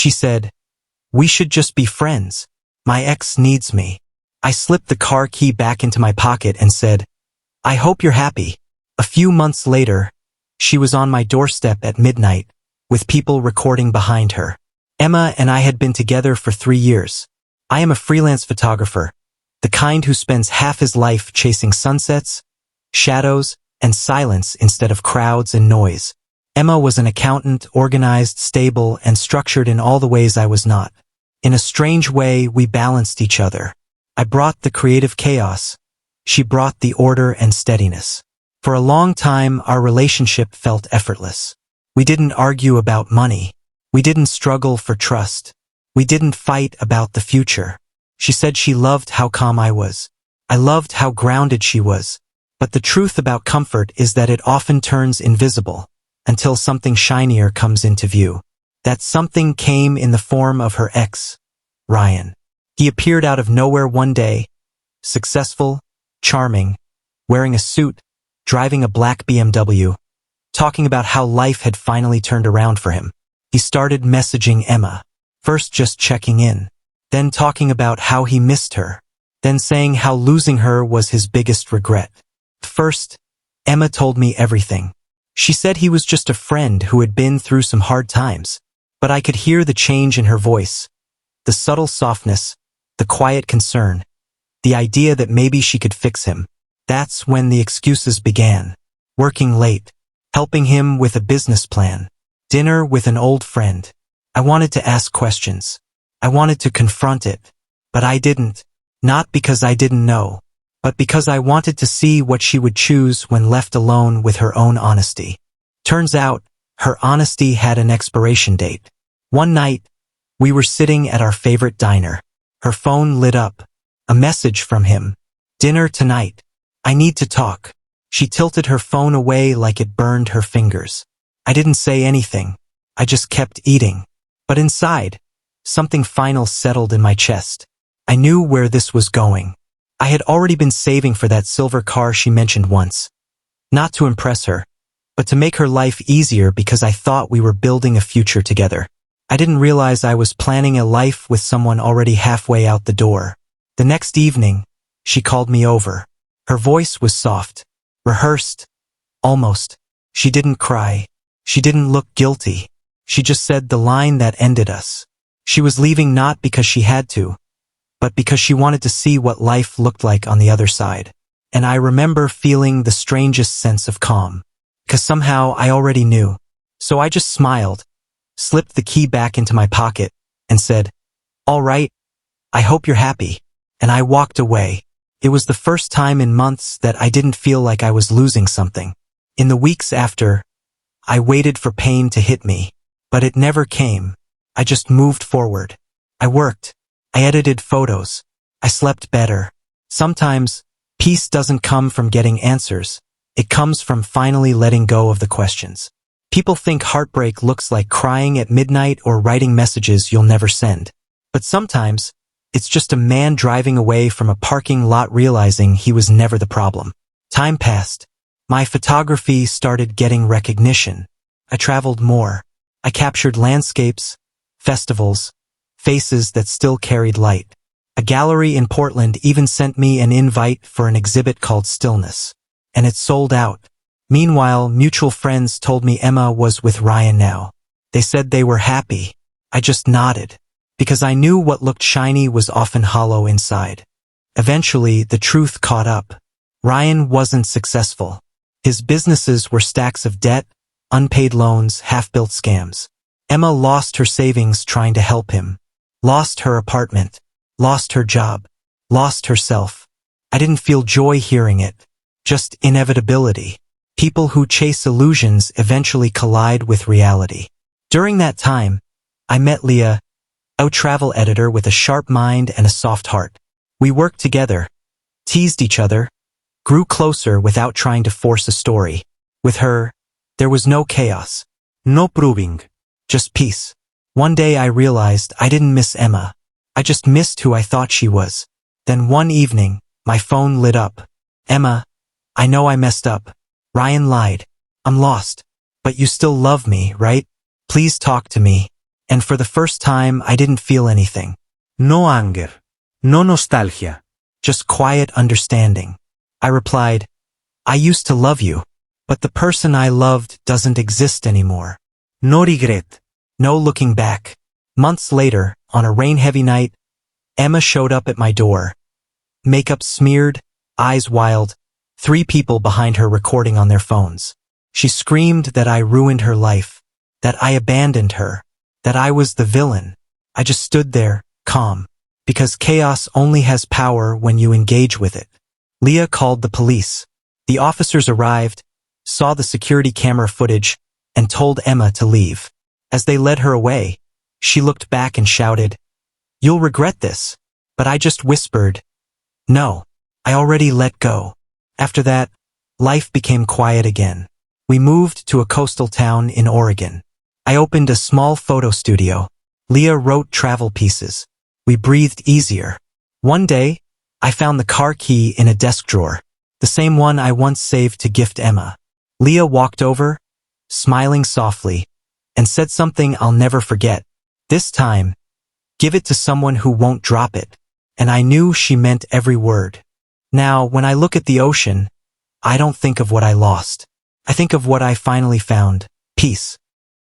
She said, "We should just be friends. My ex needs me." I slipped the car key back into my pocket and said, "I hope you're happy." A few months later, she was on my doorstep at midnight, with people recording behind her. Emma and I had been together for 3 years. I am a freelance photographer, the kind who spends half his life chasing sunsets, shadows, and silence instead of crowds and noise. Emma was an accountant, organized, stable, and structured in all the ways I was not. In a strange way, we balanced each other. I brought the creative chaos. She brought the order and steadiness. For a long time, our relationship felt effortless. We didn't argue about money. We didn't struggle for trust. We didn't fight about the future. She said she loved how calm I was. I loved how grounded she was. But the truth about comfort is that it often turns invisible until something shinier comes into view. That something came in the form of her ex, Ryan. He appeared out of nowhere one day, successful, charming, wearing a suit, driving a black BMW, talking about how life had finally turned around for him. He started messaging Emma, first just checking in, then talking about how he missed her, then saying how losing her was his biggest regret. First, Emma told me everything. She said he was just a friend who had been through some hard times, but I could hear the change in her voice, the subtle softness, the quiet concern, the idea that maybe she could fix him. That's when the excuses began. Working late, helping him with a business plan, dinner with an old friend. I wanted to ask questions. I wanted to confront it, but I didn't. Not because I didn't know, but because I wanted to see what she would choose when left alone with her own honesty. Turns out, her honesty had an expiration date. One night, we were sitting at our favorite diner. Her phone lit up. A message from him. "Dinner tonight. I need to talk." She tilted her phone away like it burned her fingers. I didn't say anything. I just kept eating. But inside, something final settled in my chest. I knew where this was going. I had already been saving for that silver car she mentioned once. Not to impress her, but to make her life easier because I thought we were building a future together. I didn't realize I was planning a life with someone already halfway out the door. The next evening, she called me over. Her voice was soft, rehearsed, almost. She didn't cry. She didn't look guilty. She just said the line that ended us. She was leaving not because she had to, but because she wanted to see what life looked like on the other side. And I remember feeling the strangest sense of calm, because somehow I already knew. So I just smiled, slipped the key back into my pocket, and said, "All right, I hope you're happy." And I walked away. It was the first time in months that I didn't feel like I was losing something. In the weeks after, I waited for pain to hit me, but it never came. I just moved forward. I worked. I edited photos. I slept better. Sometimes, peace doesn't come from getting answers. It comes from finally letting go of the questions. People think heartbreak looks like crying at midnight or writing messages you'll never send. But sometimes, it's just a man driving away from a parking lot realizing he was never the problem. Time passed. My photography started getting recognition. I traveled more. I captured landscapes, festivals, faces that still carried light. A gallery in Portland even sent me an invite for an exhibit called Stillness. And it sold out. Meanwhile, mutual friends told me Emma was with Ryan now. They said they were happy. I just nodded, because I knew what looked shiny was often hollow inside. Eventually, the truth caught up. Ryan wasn't successful. His businesses were stacks of debt, unpaid loans, half-built scams. Emma lost her savings trying to help him. Lost her apartment. Lost her job. Lost herself. I didn't feel joy hearing it. Just inevitability. People who chase illusions eventually collide with reality. During that time, I met Leah, a travel editor with a sharp mind and a soft heart. We worked together, teased each other, grew closer without trying to force a story. With her, there was no chaos, no proving, just peace. One day I realized I didn't miss Emma. I just missed who I thought she was. Then one evening, my phone lit up. "Emma, I know I messed up. Ryan lied. I'm lost. But you still love me, right? Please talk to me." and for the first time I didn't feel anything. No anger. No nostalgia. Just quiet understanding. I replied, I used to love you, but the person I loved doesn't exist anymore. No regret. No looking back. Months later, on a rain-heavy night, Emma showed up at my door. Makeup smeared, eyes wild, 3 people behind her recording on their phones. She screamed that I ruined her life, that I abandoned her, that I was the villain. I just stood there, calm, because chaos only has power when you engage with it. Leah called the police. The officers arrived, saw the security camera footage, and told Emma to leave. As they led her away, she looked back and shouted, "You'll regret this." But I just whispered, "No, I already let go." After that, life became quiet again. We moved to a coastal town in Oregon. I opened a small photo studio. Leah wrote travel pieces. We breathed easier. One day, I found the car key in a desk drawer, the same one I once saved to gift Emma. Leah walked over, smiling softly, and said something I'll never forget. This time, give it to someone who won't drop it. And I knew she meant every word. Now, when I look at the ocean, I don't think of what I lost. I think of what I finally found: peace.